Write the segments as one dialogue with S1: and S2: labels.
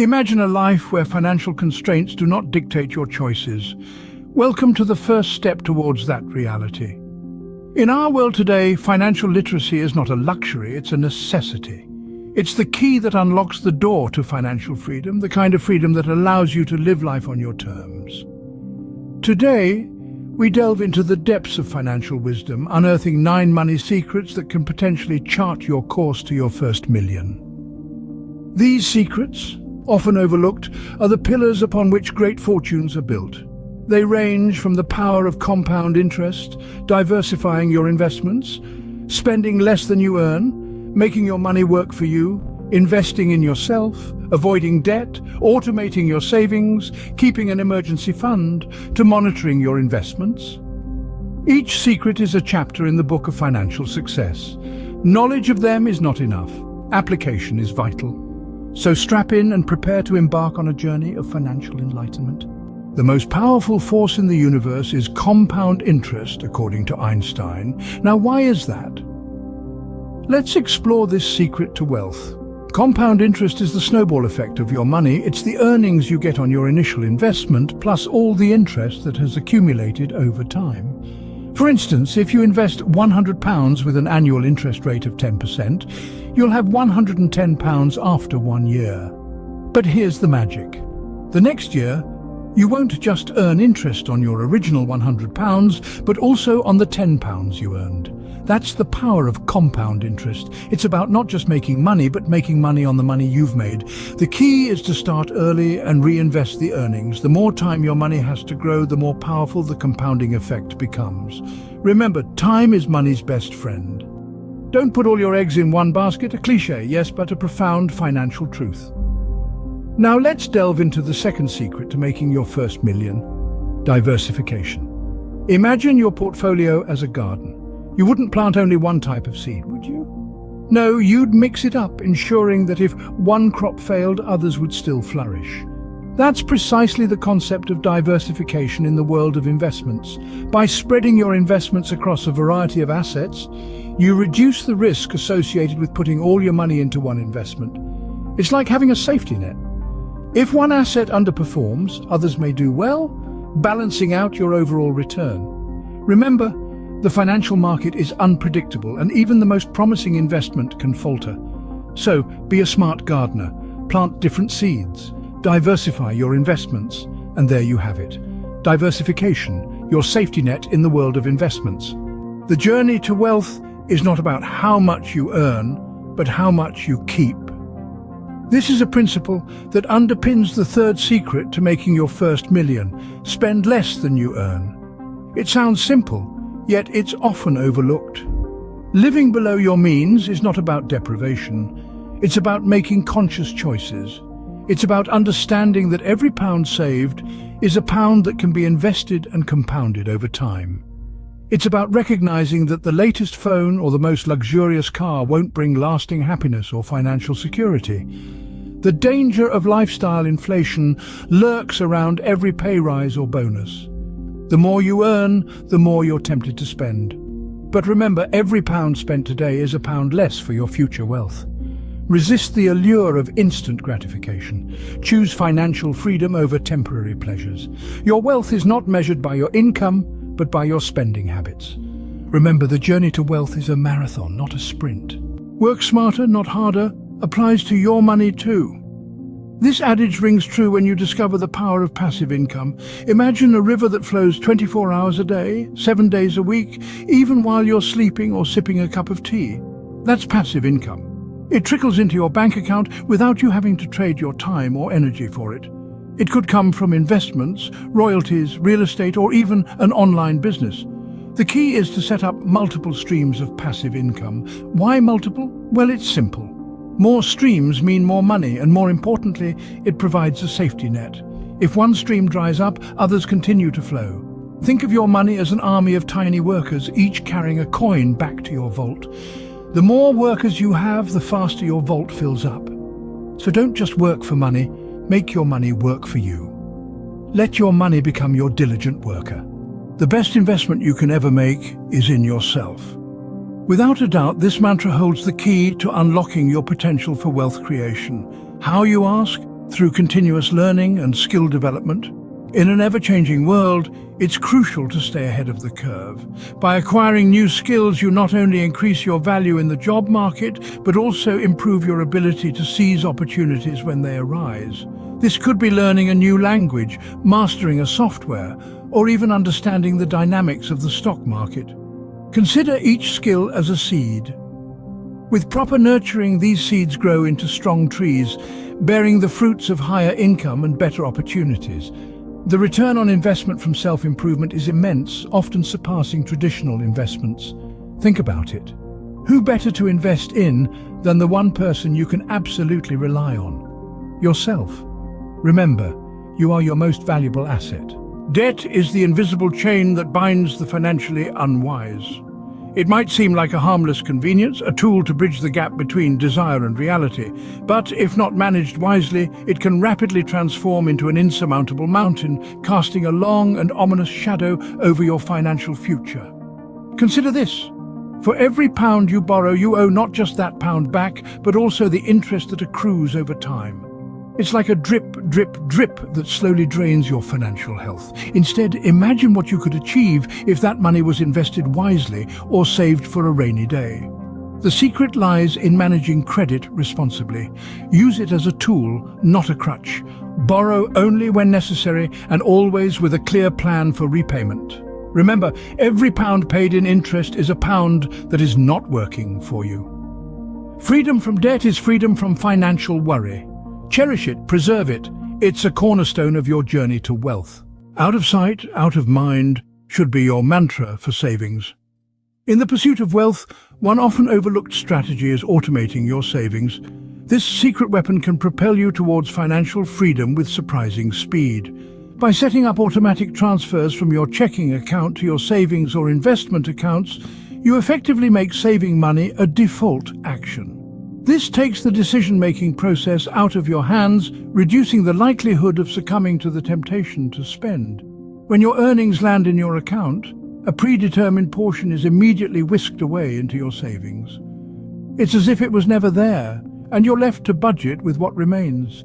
S1: Imagine a life where financial constraints do not dictate your choices. Welcome to the first step towards that reality. In our world today, financial literacy is not a luxury, it's a necessity. It's the key that unlocks the door to financial freedom, the kind of freedom that allows you to live life on your terms. Today, we delve into the depths of financial wisdom, unearthing 9 money secrets that can potentially chart your course to your first million. These secrets, often overlooked, are the pillars upon which great fortunes are built. They range from the power of compound interest, diversifying your investments, spending less than you earn, making your money work for you, investing in yourself, avoiding debt, automating your savings, keeping an emergency fund, to monitoring your investments. Each secret is a chapter in the book of financial success. Knowledge of them is not enough. Application is vital. So strap in and prepare to embark on a journey of financial enlightenment. The most powerful force in the universe is compound interest, according to Einstein. Now, why is that? Let's explore this secret to wealth. Compound interest is the snowball effect of your money. It's the earnings you get on your initial investment, plus all the interest that has accumulated over time. For instance, if you invest £100 with an annual interest rate of 10%, you'll have £110 after 1 year. But here's the magic. The next year, you won't just earn interest on your original £100, but also on the £10 you earned. That's the power of compound interest. It's about not just making money, but making money on the money you've made. The key is to start early and reinvest the earnings. The more time your money has to grow, the more powerful the compounding effect becomes. Remember, time is money's best friend. Don't put all your eggs in one basket, a cliche, yes, but a profound financial truth. Now let's delve into the second secret to making your first million: diversification. Imagine your portfolio as a garden. You wouldn't plant only one type of seed, would you? No, you'd mix it up, ensuring that if one crop failed, others would still flourish. That's precisely the concept of diversification in the world of investments. By spreading your investments across a variety of assets, you reduce the risk associated with putting all your money into one investment. It's like having a safety net. If one asset underperforms, others may do well, balancing out your overall return. Remember, the financial market is unpredictable, and even the most promising investment can falter. So, be a smart gardener. Plant different seeds. Diversify your investments. And there you have it. Diversification, your safety net in the world of investments. The journey to wealth is not about how much you earn, but how much you keep. This is a principle that underpins the third secret to making your first million: spend less than you earn. It sounds simple, yet it's often overlooked. Living below your means is not about deprivation. It's about making conscious choices. It's about understanding that every pound saved is a pound that can be invested and compounded over time. It's about recognizing that the latest phone or the most luxurious car won't bring lasting happiness or financial security. The danger of lifestyle inflation lurks around every pay rise or bonus. The more you earn, the more you're tempted to spend. But remember, every pound spent today is a pound less for your future wealth. Resist the allure of instant gratification. Choose financial freedom over temporary pleasures. Your wealth is not measured by your income, but by your spending habits. Remember, the journey to wealth is a marathon, not a sprint. Work smarter, not harder, applies to your money too. This adage rings true when you discover the power of passive income. Imagine a river that flows 24 hours a day, 7 days a week, even while you're sleeping or sipping a cup of tea. That's passive income. It trickles into your bank account without you having to trade your time or energy for it. It could come from investments, royalties, real estate, or even an online business. The key is to set up multiple streams of passive income. Why multiple? Well, it's simple. More streams mean more money, and more importantly, it provides a safety net. If one stream dries up, others continue to flow. Think of your money as an army of tiny workers, each carrying a coin back to your vault. The more workers you have, the faster your vault fills up. So don't just work for money, make your money work for you. Let your money become your diligent worker. The best investment you can ever make is in yourself. Without a doubt, this mantra holds the key to unlocking your potential for wealth creation. How, you ask? through continuous learning and skill development. In an ever-changing world, it's crucial to stay ahead of the curve. By acquiring new skills, you not only increase your value in the job market, but also improve your ability to seize opportunities when they arise. This could be learning a new language, mastering a software, or even understanding the dynamics of the stock market. Consider each skill as a seed. With proper nurturing, these seeds grow into strong trees, bearing the fruits of higher income and better opportunities. The return on investment from self-improvement is immense, often surpassing traditional investments. Think about it. Who better to invest in than the one person you can absolutely rely on? Yourself. Remember, you are your most valuable asset. Debt is the invisible chain that binds the financially unwise. It might seem like a harmless convenience, a tool to bridge the gap between desire and reality, but if not managed wisely, it can rapidly transform into an insurmountable mountain, casting a long and ominous shadow over your financial future. Consider this. For every pound you borrow, you owe not just that pound back, but also the interest that accrues over time. It's like a drip, drip, drip that slowly drains your financial health. Instead, imagine what you could achieve if that money was invested wisely or saved for a rainy day. The secret lies in managing credit responsibly. Use it as a tool, not a crutch. Borrow only when necessary and always with a clear plan for repayment. Remember, every pound paid in interest is a pound that is not working for you. Freedom from debt is freedom from financial worry. Cherish it, preserve it. It's a cornerstone of your journey to wealth. Out of sight, out of mind should be your mantra for savings. In the pursuit of wealth, one often overlooked strategy is automating your savings. This secret weapon can propel you towards financial freedom with surprising speed. By setting up automatic transfers from your checking account to your savings or investment accounts, you effectively make saving money a default action. This takes the decision-making process out of your hands, reducing the likelihood of succumbing to the temptation to spend. When your earnings land in your account, a predetermined portion is immediately whisked away into your savings. It's as if it was never there, and you're left to budget with what remains.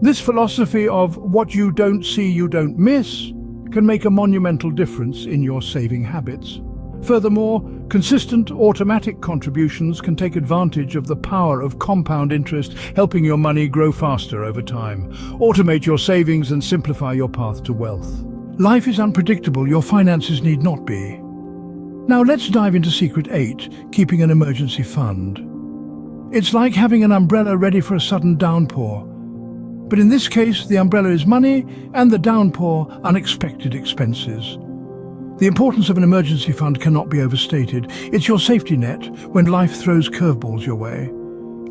S1: This philosophy of what you don't see, you don't miss, can make a monumental difference in your saving habits. Furthermore, consistent automatic contributions can take advantage of the power of compound interest, helping your money grow faster over time. Automate your savings and simplify your path to wealth. Life is unpredictable, your finances need not be. Now let's dive into Secret 8, keeping an emergency fund. It's like having an umbrella ready for a sudden downpour. But in this case, the umbrella is money and the downpour, unexpected expenses. The importance of an emergency fund cannot be overstated. It's your safety net when life throws curveballs your way.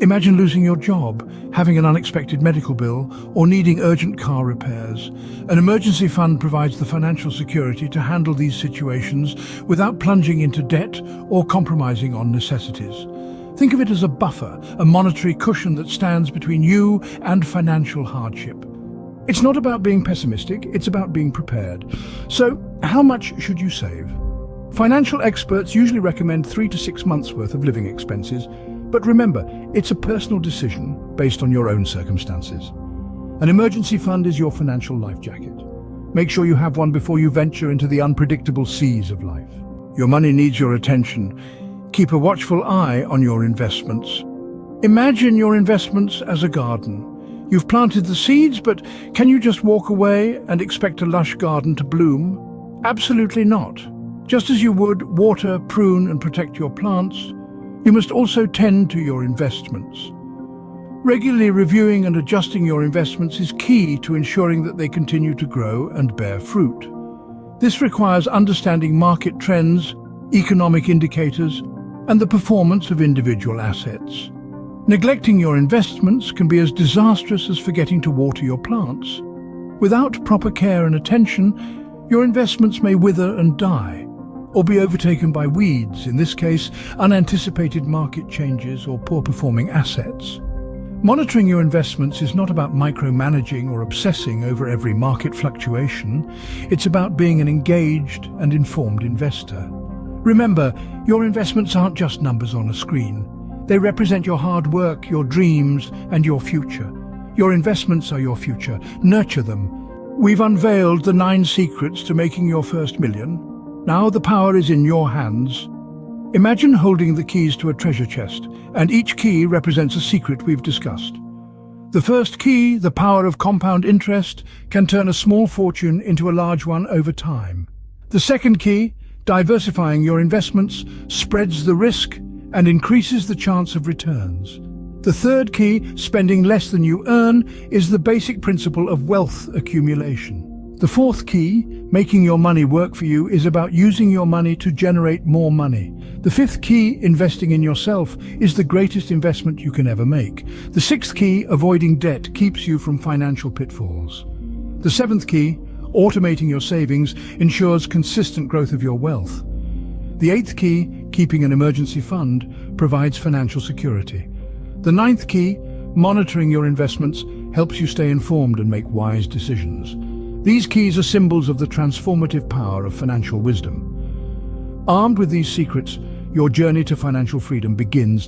S1: Imagine losing your job, having an unexpected medical bill, or needing urgent car repairs. An emergency fund provides the financial security to handle these situations without plunging into debt or compromising on necessities. Think of it as a buffer, a monetary cushion that stands between you and financial hardship. It's not about being pessimistic, it's about being prepared. So, how much should you save? Financial experts usually recommend 3 to 6 months' worth of living expenses, but remember, it's a personal decision based on your own circumstances. An emergency fund is your financial life jacket. Make sure you have one before you venture into the unpredictable seas of life. Your money needs your attention. Keep a watchful eye on your investments. Imagine your investments as a garden. You've planted the seeds, but can you just walk away and expect a lush garden to bloom? Absolutely not. Just as you would water, prune and protect your plants, you must also tend to your investments. Regularly reviewing and adjusting your investments is key to ensuring that they continue to grow and bear fruit. This requires understanding market trends, economic indicators, and the performance of individual assets. Neglecting your investments can be as disastrous as forgetting to water your plants. Without proper care and attention, your investments may wither and die, or be overtaken by weeds, in this case, unanticipated market changes or poor-performing assets. Monitoring your investments is not about micromanaging or obsessing over every market fluctuation. It's about being an engaged and informed investor. Remember, your investments aren't just numbers on a screen. They represent your hard work, your dreams, and your future. Your investments are your future. Nurture them. We've unveiled the 9 secrets to making your first million. Now the power is in your hands. Imagine holding the keys to a treasure chest, and each key represents a secret we've discussed. The first key, the power of compound interest, can turn a small fortune into a large one over time. The second key, diversifying your investments, spreads the risk and increases the chance of returns. The third key, spending less than you earn, is the basic principle of wealth accumulation. The fourth key, making your money work for you, is about using your money to generate more money. The fifth key, investing in yourself, is the greatest investment you can ever make. The sixth key, avoiding debt, keeps you from financial pitfalls. The seventh key, automating your savings, ensures consistent growth of your wealth. The eighth key, keeping an emergency fund, provides financial security. The ninth key, monitoring your investments, helps you stay informed and make wise decisions. These keys are symbols of the transformative power of financial wisdom. Armed with these secrets, your journey to financial freedom begins